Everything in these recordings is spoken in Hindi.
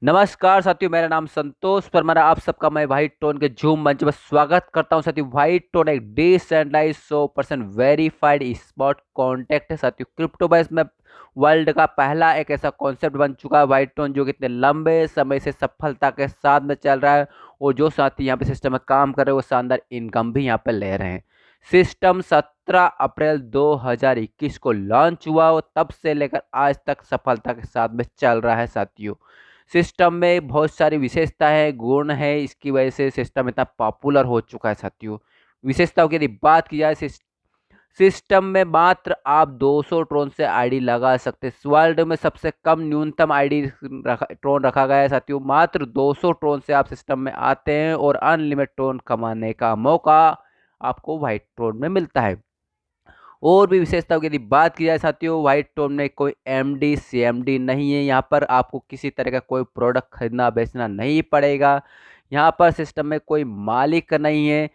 नमस्कार साथियों, मेरा नाम संतोष परमारा। आप सबका मैं व्हाइट टोन के जूम मंच में स्वागत करता हूं। साथियों, व्हाइट टोन एक डिसेंट्रलाइज 100% वेरीफाइड स्पॉट कॉन्टेक्ट है। साथियों, क्रिप्टो बेस में वर्ल्ड का पहला एक ऐसा कॉन्सेप्ट बन चुका है व्हाइट टोन, जो कितने लंबे समय से सफलता के साथ में चल रहा है। और जो साथी यहाँ पे सिस्टम में काम कर रहे हैं वो शानदार इनकम भी यहाँ पे ले रहे हैं। सिस्टम 17 अप्रैल 2021 को लॉन्च हुआ और तब से लेकर आज तक सफलता के साथ में चल रहा है। साथियों, सिस्टम में बहुत सारी विशेषता है, गुण है, इसकी वजह से सिस्टम इतना पॉपुलर हो चुका है। साथियों, विशेषताओं की यदि बात की जाए, सिस्टम में मात्र आप 200 ट्रोन से आईडी लगा सकते हैं। वर्ल्ड में सबसे कम न्यूनतम आईडी ट्रोन रखा गया है। साथियों, मात्र 200 ट्रोन से आप सिस्टम में आते हैं और अनलिमिटेड ट्रोन कमाने का मौका आपको व्हाइट ट्रोन में मिलता है। और भी विशेषताओं की यदि बात की जाए साथियों, व्हाइट टोन में कोई एमडी सीएमडी नहीं है। यहाँ पर आपको किसी तरह का कोई प्रोडक्ट खरीदना बेचना नहीं पड़ेगा। यहाँ पर सिस्टम में कोई मालिक नहीं है।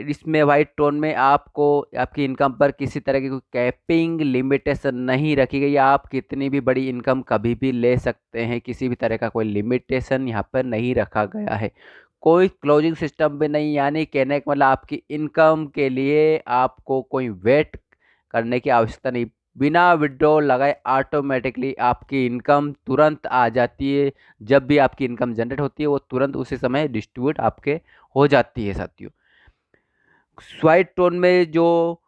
इसमें व्हाइट टोन में आपको आपकी इनकम पर किसी तरह की कोई कैपिंग लिमिटेशन नहीं रखी गई। आप कितनी भी बड़ी इनकम कभी भी ले सकते हैं, किसी भी तरह का कोई लिमिटेशन यहाँ पर नहीं रखा गया है। कोई क्लोजिंग सिस्टम भी नहीं, यानी कहने का मतलब आपकी इनकम के लिए आपको कोई वेट करने की आवश्यकता नहीं। बिना विड्रॉ लगाए ऑटोमेटिकली आपकी इनकम तुरंत आ जाती है। जब भी आपकी इनकम जनरेट होती है वो तुरंत उसी समय डिस्ट्रीब्यूट आपके हो जाती है। साथियों, स्वाइट टोन में जो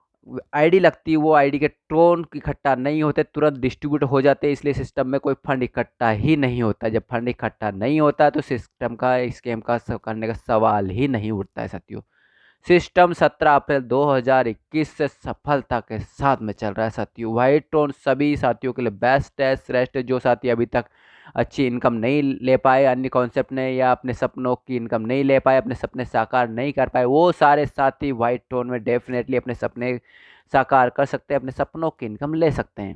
आईडी लगती है वो आईडी के ट्रोन इकट्ठा नहीं होते, तुरंत डिस्ट्रीब्यूट हो जाते हैं। इसलिए सिस्टम में कोई फंड इकट्ठा ही नहीं होता। जब फंड इकट्ठा नहीं होता तो सिस्टम का स्कैम का करने का सवाल ही नहीं उठता है। साथियों, सिस्टम 17 अप्रैल 2021 से सफलता के साथ में चल रहा है। साथियों, व्हाइट टोन सभी साथियों के लिए बेस्ट है, श्रेष्ठ है। जो साथी अभी तक अच्छी इनकम नहीं ले पाए अन्य कॉन्सेप्ट ने, या अपने सपनों की इनकम नहीं ले पाए, अपने सपने साकार नहीं कर पाए, वो सारे साथी व्हाइट टोन में डेफिनेटली अपने सपने साकार कर सकते हैं, अपने सपनों की इनकम ले सकते हैं।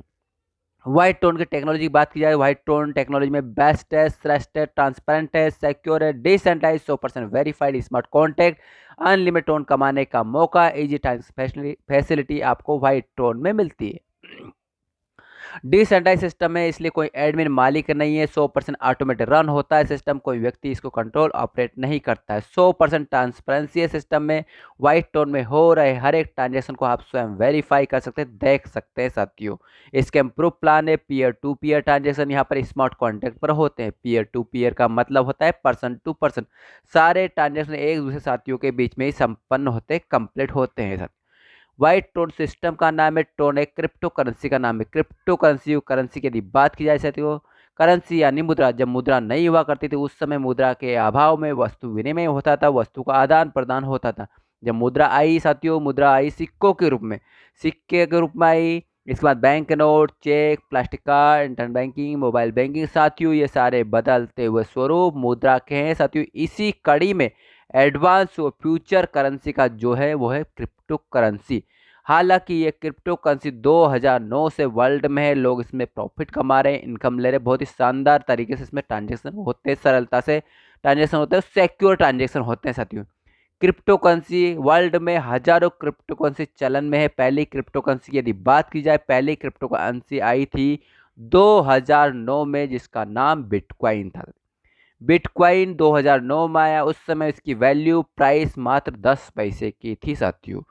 व्हाइट टोन की टेक्नोलॉजी की बात की जाए, व्हाइट टोन टेक्नोलॉजी में बेस्ट है, श्रेष्ठ है, ट्रांसपेरेंट है, सिक्योर है, decentralise 100% verified smart contact, unlimited tone कमाने का मौका, इजी टाइम फैसिलिटी आपको व्हाइट टोन में मिलती है। डिसेंट्रलाइज सिस्टम है, इसलिए कोई एडमिन मालिक नहीं है। 100% ऑटोमेटेड रन होता है सिस्टम, कोई व्यक्ति इसको कंट्रोल ऑपरेट नहीं करता है। 100% ट्रांसपेरेंसी है सिस्टम में। व्हाइट टोन में हो रहे हर एक ट्रांजेक्शन को आप स्वयं वेरीफाई कर सकते हैं, देख सकते हैं। साथियों, इसके इम्प्रूव प्लान है पीयर टू पीयर ट्रांजेक्शन यहाँ पर स्मार्ट कॉन्टैक्ट पर होते हैं। पीयर टू पीयर का मतलब होता है पर्सन टू पर्सन। सारे ट्रांजेक्शन एक दूसरे साथियों के बीच में ही संपन्न होते, कंप्लीट होते हैं। व्हाइट टोन सिस्टम का नाम है टोन, एक क्रिप्टो करेंसी का नाम है। क्रिप्टो करेंसी करेंसी की यदि बात की जाए साथियों, करेंसी यानी मुद्रा। जब मुद्रा नहीं हुआ करती थी उस समय मुद्रा के अभाव में वस्तु विनिमय होता था, वस्तु का आदान प्रदान होता था। जब मुद्रा आई साथियों, मुद्रा आई सिक्कों के रूप में, सिक्के के रूप में आई। इसके बाद bank note, cheque, plastic card, internet banking, mobile banking. साथियों, ये सारे बदलते हुए स्वरूप मुद्रा के हैं। साथियों, इसी कड़ी में एडवांस और फ्यूचर करेंसी का जो है वो है क्रिप्टो करेंसी। हालांकि ये क्रिप्टो करेंसी 2009 से वर्ल्ड में है। लोग इसमें प्रॉफिट कमा रहे हैं, इनकम ले रहे हैं। बहुत ही शानदार तरीके से इसमें ट्रांजेक्शन होते हैं, सरलता से ट्रांजेक्शन होते हैं, सिक्योर ट्रांजेक्शन होते हैं। साथियों, क्रिप्टो करेंसी वर्ल्ड में हजारों क्रिप्टो करेंसी चलन में है। पहली क्रिप्टो करेंसी की यदि बात की जाए, पहली क्रिप्टो करेंसी आई थी 2009 में, जिसका नाम बिटकॉइन था। बिटकॉइन 2009 में आया, उस समय इसकी वैल्यू प्राइस मात्र 10 पैसे की थी। साथियों,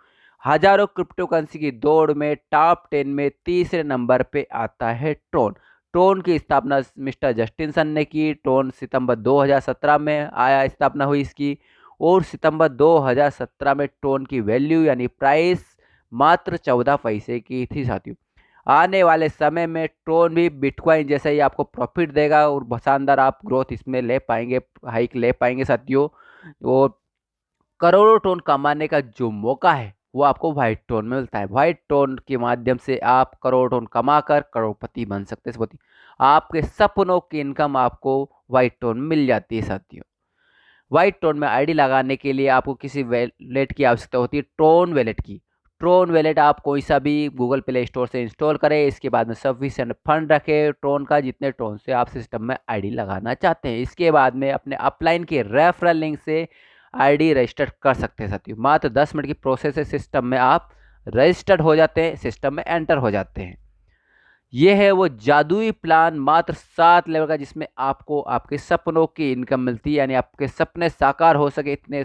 हजारों क्रिप्टो करेंसी की दौड़ में टॉप 10 में तीसरे नंबर पे आता है ट्रोन। ट्रोन की स्थापना मिस्टर जस्टिनसन ने की। ट्रोन सितंबर 2017 में आया, स्थापना हुई इसकी। और सितंबर 2017 में ट्रोन की वैल्यू यानी प्राइस मात्र 14 पैसे की थी। साथियों, आने वाले समय में ट्रोन भी बिटकॉइन जैसे ही आपको प्रॉफिट देगा और शानदार आप ग्रोथ इसमें ले पाएंगे, हाइक ले पाएंगे। साथियों, और करोड़ों टोन कमाने का जो मौका है वो आपको व्हाइट टोन में मिलता है। व्हाइट टोन के माध्यम से आप करोड़ टोन कमाकर करोड़पति बन सकते हैं। साथियों, आपके सपनों की इनकम आपको व्हाइट टोन में मिल जाती है। साथियों, व्हाइट टोन में आईडी लगाने के लिए आपको किसी वैलेट की आवश्यकता होती है, ट्रोन वैलेट की। ट्रोन वैलेट आप कोई सा भी गूगल प्ले स्टोर से इंस्टॉल करें। इसके बाद में सफिशिएंट फंड रखें ट्रोन का, जितने ट्रोन से आप सिस्टम में आईडी लगाना चाहते हैं। इसके बाद में अपने अपलाइन के रेफरल लिंक से आईडी रजिस्टर कर सकते हैं। साथियों, मात्र 10 मिनट की प्रोसेस है, सिस्टम में आप रजिस्टर्ड हो जाते हैं, सिस्टम में एंटर हो जाते हैं। ये है वो जादुई प्लान मात्र 7 लेवल का, जिसमें आपको आपके सपनों की इनकम मिलती है, यानी आपके सपने साकार हो सके इतने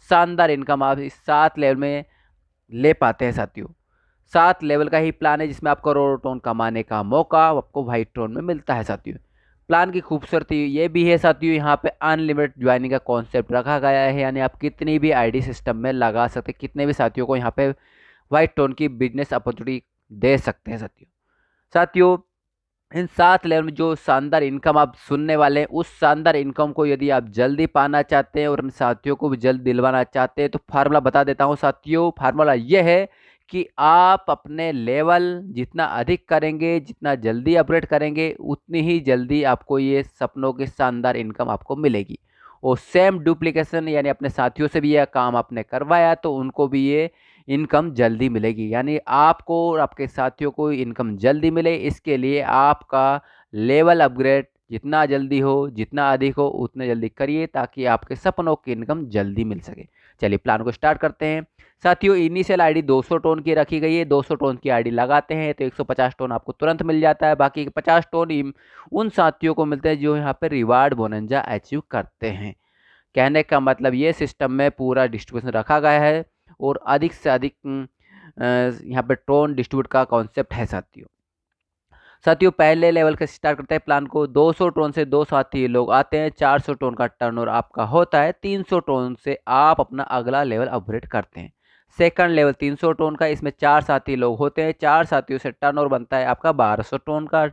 शानदार इनकम आप इस 7 लेवल में ले पाते हैं साथियों। 7 लेवल का ही प्लान है जिसमें आपको करोड़ों टोन कमाने का मौका आपको व्हाइट टोन में मिलता है साथियों। प्लान की खूबसूरती ये भी है साथियों, यहाँ पे अनलिमिटेड ज्वाइनिंग का कॉन्सेप्ट रखा गया है, यानी आप कितनी भी आईडी सिस्टम में लगा सकते, कितने भी साथियों को यहाँ पे व्हाइट टोन की बिजनेस अपॉर्चुनिटी दे सकते हैं साथियों। साथियों इन 7 लेवल में जो शानदार इनकम आप सुनने वाले हैं, उस शानदार इनकम को यदि आप जल्दी पाना चाहते हैं और अपने साथियों को भी जल्द दिलवाना चाहते हैं, तो फार्मूला बता देता हूं साथियों। फार्मूला यह है कि आप अपने लेवल जितना अधिक करेंगे, जितना जल्दी अपग्रेड करेंगे, उतनी ही जल्दी आपको ये सपनों की शानदार इनकम आपको मिलेगी। और सेम डुप्लीकेशन, यानी अपने साथियों से भी यह काम आपने करवाया तो उनको भी ये इनकम जल्दी मिलेगी, यानी आपको और आपके साथियों को इनकम जल्दी मिले। इसके लिए आपका लेवल अपग्रेड जितना जल्दी हो, जितना अधिक हो, उतने जल्दी करिए ताकि आपके सपनों की इनकम जल्दी मिल सके। चलिए प्लान को स्टार्ट करते हैं साथियों। इनिशियल आईडी 200 टोन की रखी गई है। 200 टोन की आईडी लगाते हैं तो 150 टोन आपको तुरंत मिल जाता है। बाकी के 50 टोन उन साथियों को मिलते हैं जो यहाँ पे रिवार्ड बोनंजा अचीव करते हैं। कहने का मतलब ये सिस्टम में पूरा डिस्ट्रीब्यूशन रखा गया है और अधिक से अधिक यहाँ पे टोन डिस्ट्रीब्यूट का कॉन्सेप्ट है साथियों। साथियों पहले लेवल के स्टार्ट करते हैं प्लान को। 200 टोन से 2 साथी लोग आते हैं। 400 टोन का टर्नओवर आपका होता है। 300 टोन से आप अपना अगला लेवल अपग्रेड करते हैं। सेकंड लेवल 300 टोन का, इसमें 4 साथी लोग होते हैं। 4 साथियों से टर्नओवर बनता है आपका 1200 टोन का।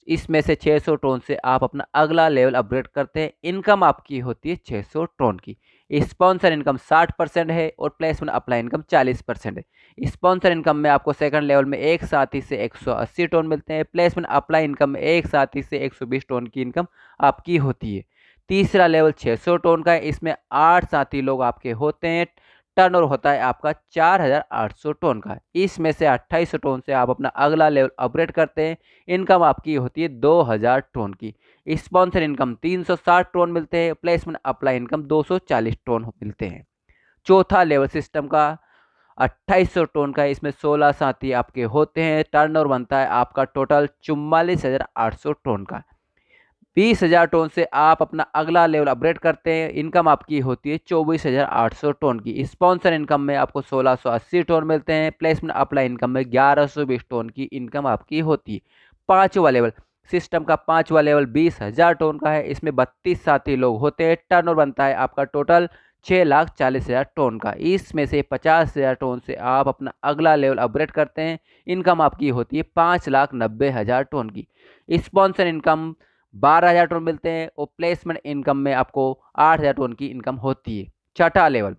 इसमें से 600 टोन से आप अपना अगला लेवल अपग्रेड करते हैं। इनकम आपकी होती है 600 टोन की। स्पॉन्सर इनकम 60% है और प्लेसमेंट अप्लाई इनकम 40% है। स्पॉन्सर इनकम में आपको सेकंड लेवल में एक साथी से 180 टोन मिलते हैं। प्लेसमेंट अप्लाई इनकम में एक साथी से 120 टोन की इनकम आपकी होती है। तीसरा लेवल 600 टोन का है। इसमें 8 साथी लोग आपके होते हैं। टर्नओवर होता है आपका 4800 टोन का। इसमें से 2800 टोन से आप अपना अगला लेवल अपग्रेड करते हैं। इनकम आपकी होती है 2000 टोन की। स्पॉन्सर इनकम 360 टोन मिलते हैं। प्लेसमेंट अप्लाई इनकम 240 टोन मिलते हैं। चौथा लेवल सिस्टम का 2800 टोन का है। इसमें 16 साथी आपके होते हैं। टर्नओवर बनता है आपका टोटल 44800 टोन का। 20,000 टोन से आप अपना अगला लेवल अपग्रेड करते हैं। इनकम आपकी होती है 24,800 टोन की। स्पॉन्सर इनकम में आपको 1680 टोन मिलते हैं। प्लेसमेंट अप्लाई इनकम में 1120 टोन की इनकम आपकी होती है। पांचवा लेवल सिस्टम का 5वां लेवल 20,000 टोन का है। इसमें 32 साथी लोग होते हैं। टर्नओवर बनता है आपका टोटल 6,40,000 टोन का। इसमें से 50,000 टोन से आप अपना अगला लेवल अपग्रेड करते हैं। इनकम आपकी होती है 5,90,000 टोन की। स्पॉन्सर इनकम 12,000 टोन मिलते हैं और प्लेसमेंट इनकम में आपको 8,000 टोन की इनकम होती है। छठा लेवल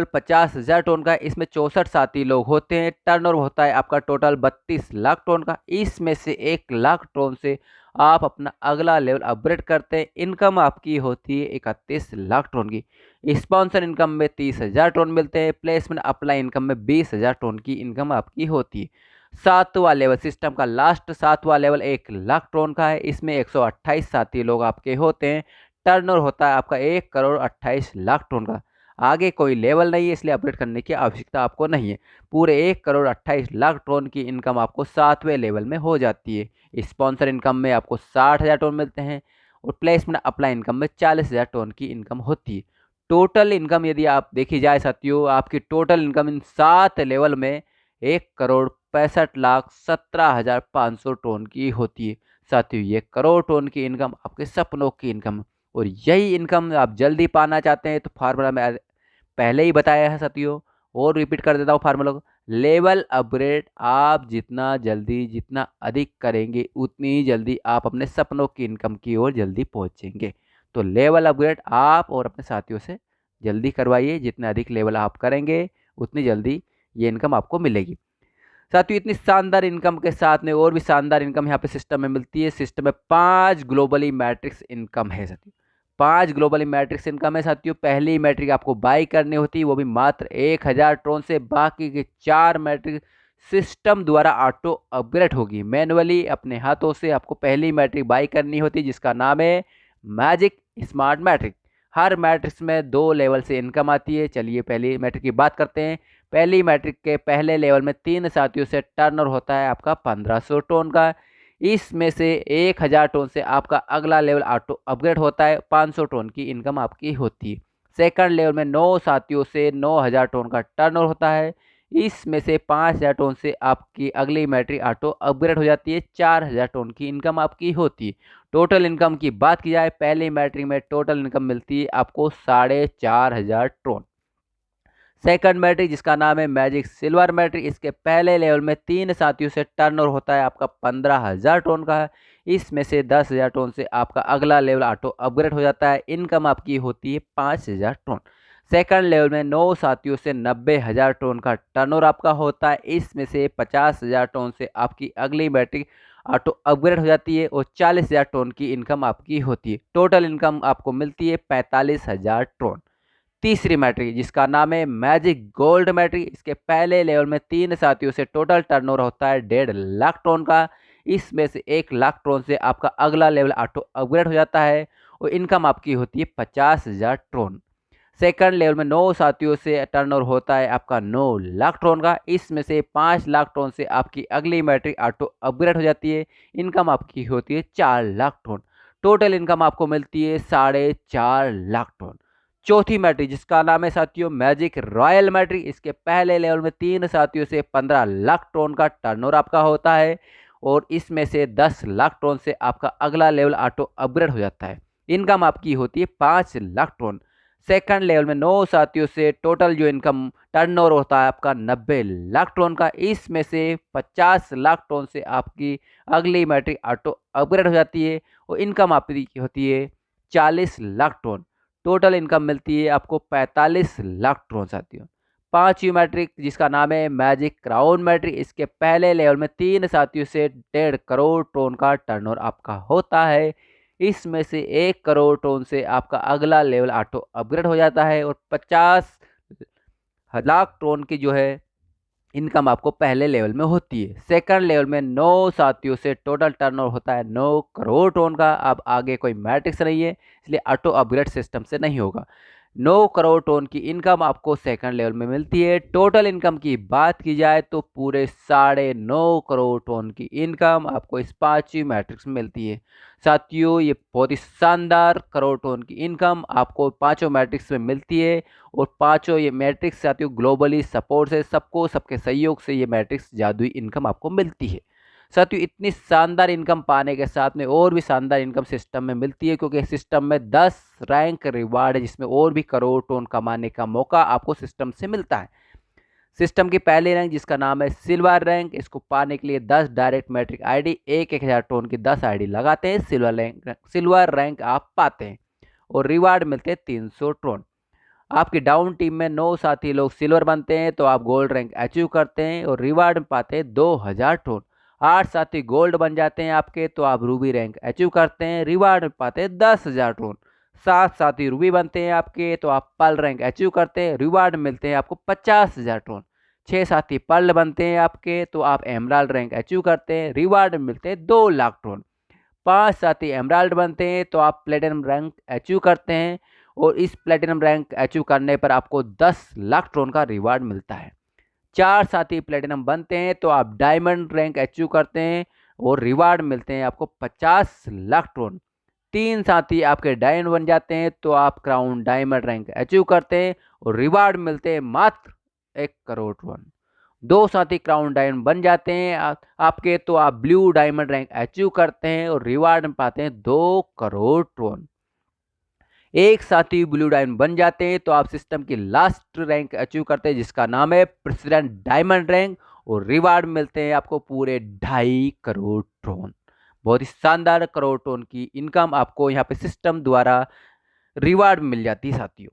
50,000 टोन का। इसमें 64 साथी लोग होते हैं। टर्नओवर होता है आपका टोटल 32 लाख टोन का। इसमें से 1 लाख टोन से आप अपना अगला लेवल अपग्रेड करते हैं। इनकम आपकी होती है 31 लाख टोन की। स्पॉन्सर इनकम में 30,000 टोन मिलते हैं। प्लेसमेंट अप्लाई इनकम में 20,000 टोन की इनकम आपकी होती है। सातवां लेवल सिस्टम का लास्ट 7वां लेवल 1 लाख टोन का है। इसमें 128 साथी लोग आपके होते हैं। टर्नओवर होता है आपका 1,28,00,000 टोन का। आगे कोई लेवल नहीं है, इसलिए अपडेट करने की आवश्यकता आपको नहीं है। पूरे 1,28,00,000 टोन की इनकम आपको 7वें लेवल में हो जाती है। स्पॉन्सर इनकम में आपको 60,000 टोन मिलते हैं और प्लेसमेंट अप्लाई इनकम में 40,000 टोन की इनकम होती है। टोटल इनकम यदि आप देखी जाए साथियों, आपकी टोटल इनकम इन 7 लेवल में 1,65,17,500 टोन की होती है। साथियों ये करोड़ टोन की इनकम आपके सपनों की इनकम, और यही इनकम आप जल्दी पाना चाहते हैं तो फार्मूला में पहले ही बताया है साथियों, और रिपीट कर देता हूँ फार्मूला को। लेवल अपग्रेड आप जितना जल्दी, जितना अधिक करेंगे, उतनी ही जल्दी आप अपने सपनों की इनकम की ओर जल्दी पहुँचेंगे। तो लेवल अपग्रेड आप और अपने साथियों से जल्दी करवाइए। जितने अधिक लेवल आप करेंगे उतनी जल्दी ये इनकम आपको मिलेगी। साथियों इतनी शानदार इनकम के साथ में और भी शानदार इनकम यहाँ पे सिस्टम में मिलती है। सिस्टम में 5 ग्लोबली मैट्रिक्स इनकम है साथियों। 5 ग्लोबली मैट्रिक्स इनकम है साथियों। पहली मैट्रिक आपको बाई करनी होती है, वो भी मात्र 1,000 टोन से। बाकी के 4 मैट्रिक सिस्टम द्वारा ऑटो अपग्रेड होगी। मैनुअली अपने हाथों से आपको पहली मैट्रिक बाई करनी होती है, जिसका नाम है मैजिक स्मार्ट मैट्रिक। हर मैट्रिक्स में 2 लेवल से इनकम आती है। चलिए पहली मैट्रिक की बात करते हैं। पहली मैट्रिक के पहले लेवल में 3 साथियों से टर्नओवर होता है आपका 1500 टन का। इसमें से 1000 टन से आपका अगला लेवल ऑटो अपग्रेड होता है, 500 टन की इनकम आपकी होती है। सेकंड लेवल में 9 साथियों से 9000 टन का टर्नओवर होता है। इसमें से 5000 टन से आपकी अगली मैट्रिक ऑटो अपग्रेड हो जाती है, 4000 टन की इनकम आपकी होती है। टोटल इनकम की बात की जाए, पहली मैट्रिक में टोटल इनकम मिलती है आपको 4500 टन। सेकंड मैट्रिक जिसका नाम है मैजिक सिल्वर मैट्रिक, इसके पहले लेवल में 3 साथियों से टर्नओवर होता है आपका 15000 टन का है। इसमें से 10000 टन से आपका अगला लेवल ऑटो अपग्रेड हो जाता है, इनकम आपकी होती है 5000 टन। सेकंड लेवल में 9 साथियों से 90000 टन का टर्नओवर आपका होता है। इसमें से 50000 टन से आपकी अगली मैट्रिक ऑटो अपग्रेड हो जाती है और 40000 टन की इनकम आपकी होती है। टोटल इनकम आपको मिलती है 45000 टन। तीसरी मैट्रिक जिसका नाम है मैजिक गोल्ड मैट्रिक, इसके पहले लेवल में 3 साथियों से टोटल टर्नओवर होता है 1.5 लाख टन का। इसमें से 1 लाख टन से आपका अगला लेवल ऑटो अपग्रेड हो जाता है और इनकम आपकी होती है 50000 टन। सेकंड लेवल में 9 साथियों से टर्नओवर होता है आपका 9 लाख टन का। इसमें से 5 लाख टन से आपकी अगली मैट्रिक ऑटो अपग्रेड हो जाती है, इनकम आपकी होती है 4 लाख टन। टोटल इनकम आपको मिलती है 4.5 लाख टन। चौथी मैट्रिक जिसका नाम है साथियों मैजिक रॉयल मैट्रिक, इसके पहले लेवल में 3 साथियों से 15 लाख टन का टर्नओवर आपका होता है और इसमें से 10 लाख टन से आपका अगला लेवल ऑटो अपग्रेड हो जाता है, इनकम आपकी होती है 5 लाख टन। सेकंड लेवल में 9 साथियों से टोटल जो इनकम टर्नओवर होता है आपका 90 लाख टन का। इसमें से 50 लाख टन से आपकी अगली मैट्रिक ऑटो अपग्रेड हो जाती है और इनकम आपकी होती है 40 लाख टन। टोटल इनकम मिलती है आपको 45 लाख टन साथियों। पांचवी मैट्रिक जिसका नाम है मैजिक क्राउन मैट्रिक, इसके पहले लेवल में 3 साथियों से 1.5 करोड़ टन का टर्नओवर आपका होता है। इसमें से 1 करोड़ टन से आपका अगला लेवल ऑटो अपग्रेड हो जाता है और 50 लाख टन की जो है इनकम आपको पहले लेवल में होती है। सेकंड लेवल में 9 साथियों से टोटल टर्नओवर होता है 9 करोड़ टन का। अब आगे कोई मैट्रिक्स नहीं है इसलिए ऑटो अपग्रेड सिस्टम से नहीं होगा। 9 करोड़ टन की इनकम आपको सेकंड लेवल में मिलती है। टोटल इनकम की बात की जाए तो पूरे 9.5 करोड़ टन की इनकम आपको इस पांचवी मैट्रिक्स में मिलती है। साथियों ये बहुत ही शानदार करोड़ टन की इनकम आपको पांचों मैट्रिक्स में मिलती है और पांचों ये मैट्रिक्स साथियों ग्लोबली सपोर्ट से सबको सबके सहयोग से ये मैट्रिक्स जादुई इनकम आपको मिलती है। साथियों इतनी शानदार इनकम पाने के साथ में और भी शानदार इनकम सिस्टम में मिलती है क्योंकि सिस्टम में 10 रैंक रिवार्ड है जिसमें और भी करोड़ टन कमाने का मौका आपको सिस्टम से मिलता है। सिस्टम की पहली रैंक जिसका नाम है सिल्वर रैंक, इसको पाने के लिए 10 डायरेक्ट मैट्रिक आईडी 1,000 टन की 10 आईडी लगाते हैं, सिल्वर रैंक आप पाते हैं और रिवार्ड मिलते हैं 300 टन। आपकी डाउन टीम में 9 साथी लोग सिल्वर बनते हैं तो आप गोल्ड रैंक अचीव करते हैं और रिवार्ड पाते हैं 2000 टन। 8 साथी गोल्ड बन जाते हैं आपके तो आप रूबी रैंक अचीव करते हैं, रिवार्ड पाते हैं 10,000 टन। 7 साथी रूबी बनते हैं आपके तो आप पर्ल रैंक अचीव करते हैं, रिवार्ड मिलते हैं आपको 50,000 टन। 6 साथी पर्ल बनते हैं आपके तो आप एमराल्ड रैंक अचीव करते हैं, रिवार्ड मिलते हैं 2 लाख टन। 5 साथी एमराल्ड बनते हैं तो आप प्लेटिनम रैंक अचीव करते हैं और इस प्लेटिनम रैंक अचीव करने पर आपको 10 लाख टन का रिवार्ड मिलता है। 4 साथी प्लेटिनम बनते हैं तो आप डायमंड रैंक अचीव करते हैं और रिवार्ड मिलते हैं आपको 50 लाख टन। 3 साथी आपके डायमंड बन जाते हैं तो आप क्राउन डायमंड रैंक अचीव करते हैं और रिवार्ड मिलते हैं मात्र 1 करोड़ टन। 2 साथी क्राउन डायमंड बन जाते हैं आपके तो आप ब्लू डायमंड रैंक अचीव करते हैं और रिवार्ड पाते हैं 2 करोड़ टन। 1 साथी ब्लू डायमंड बन जाते हैं तो आप सिस्टम की लास्ट रैंक अचीव करते हैं जिसका नाम है प्रेसिडेंट डायमंड रैंक और रिवार्ड मिलते हैं आपको पूरे 2.5 करोड़ टन। बहुत ही शानदार करोड़ टन की इनकम आपको यहाँ पे सिस्टम द्वारा रिवार्ड मिल जाती है साथियों।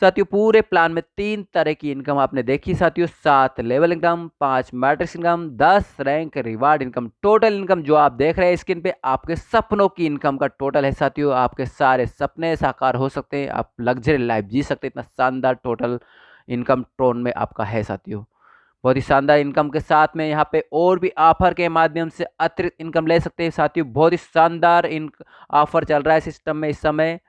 साथियों पूरे प्लान में 3 तरह की इनकम आपने देखी साथियों, 7 level income, 5 matrix income, 10 rank reward income. Total income जो आप देख रहे हैं स्क्रीन पे आपके सपनों की इनकम का टोटल है साथियों। आपके सारे सपने साकार हो सकते हैं, आप लग्जरी लाइफ जी सकते हैं, इतना शानदार टोटल इनकम टोन में आपका है साथियों। बहुत ही शानदार इनकम के साथ में यहाँ पे और भी ऑफर के माध्यम से अतिरिक्त इनकम ले सकते हैं साथियों। बहुत ही शानदार ऑफर चल रहा है सिस्टम में इस समय।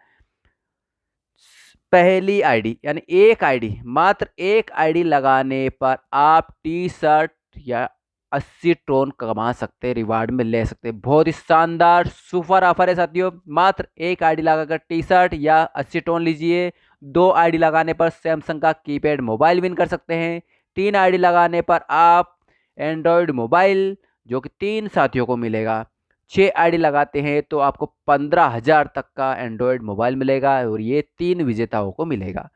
पहली आईडी यानी एक आईडी, मात्र एक आईडी लगाने पर आप टी शर्ट या 80 टोन कमा सकते हैं, रिवार्ड में ले सकते हैं। बहुत ही शानदार सुपर ऑफर है साथियों। मात्र एक आईडी लगाकर टी शर्ट या 80 टोन लीजिए। 2 आईडी लगाने पर सैमसंग का कीपैड मोबाइल विन कर सकते हैं। 3 आईडी लगाने पर आप एंड्रॉयड मोबाइल, जो कि 3 साथियों को मिलेगा। 6 आईडी लगाते हैं तो आपको 15,000 तक का एंड्रॉयड मोबाइल मिलेगा और ये 3 विजेताओं को मिलेगा।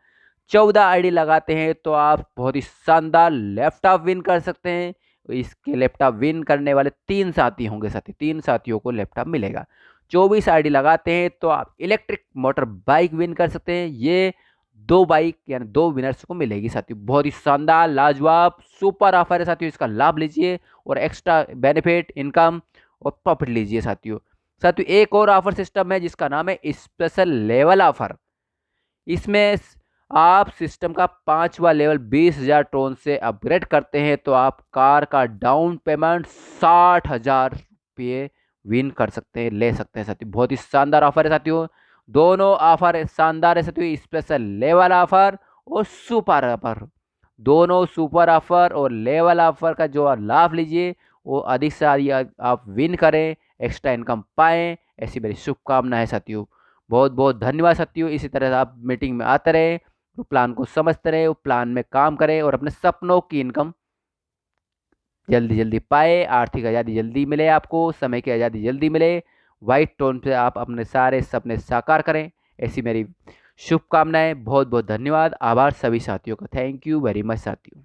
14 आईडी लगाते हैं तो आप बहुत ही शानदार लैपटॉप विन कर सकते हैं। इसके लैपटॉप विन करने वाले 3 साथी होंगे, साथी 3 साथियों को लैपटॉप मिलेगा। 24 आईडी लगाते हैं तो आप इलेक्ट्रिक मोटर बाइक विन कर सकते हैं। ये 2 बाइक यानी 2 विनर्स को मिलेगी साथियों। बहुत ही शानदार लाजवाब सुपर ऑफर है साथियों, इसका लाभ लीजिए और एक्स्ट्रा बेनिफिट, इनकम और प्रॉफिट लीजिए साथियों। साथियों एक और ऑफर सिस्टम है जिसका नाम है स्पेशल लेवल ऑफर। इसमें आप सिस्टम का 5वां लेवल 20,000 टोन से अपग्रेड करते हैं तो आप कार का डाउन पेमेंट 60,000 रुपये विन कर सकते हैं, ले सकते हैं साथियों। बहुत ही शानदार ऑफर है साथियों। दोनों ऑफर शानदार है साथियों, स्पेशल लेवल ऑफर और सुपर ऑफर। दोनों सुपर ऑफर और लेवल ऑफर का जो लाभ लीजिए वो अधिक से अधिक आप विन करें, एक्स्ट्रा इनकम पाएं, ऐसी मेरी शुभकामना है साथियों। बहुत बहुत धन्यवाद साथियों। इसी तरह से आप मीटिंग में आते रहे, तो प्लान को समझते रहे, वो प्लान में काम करें और अपने सपनों की इनकम जल्दी जल्दी पाए, आर्थिक आज़ादी जल्दी मिले, आपको समय की आज़ादी जल्दी मिले। वाइट टोन पे आप अपने सारे सपने साकार करें, ऐसी मेरी शुभकामनाएं। बहुत बहुत धन्यवाद, आभार सभी साथियों का। थैंक यू वेरी मच साथियों।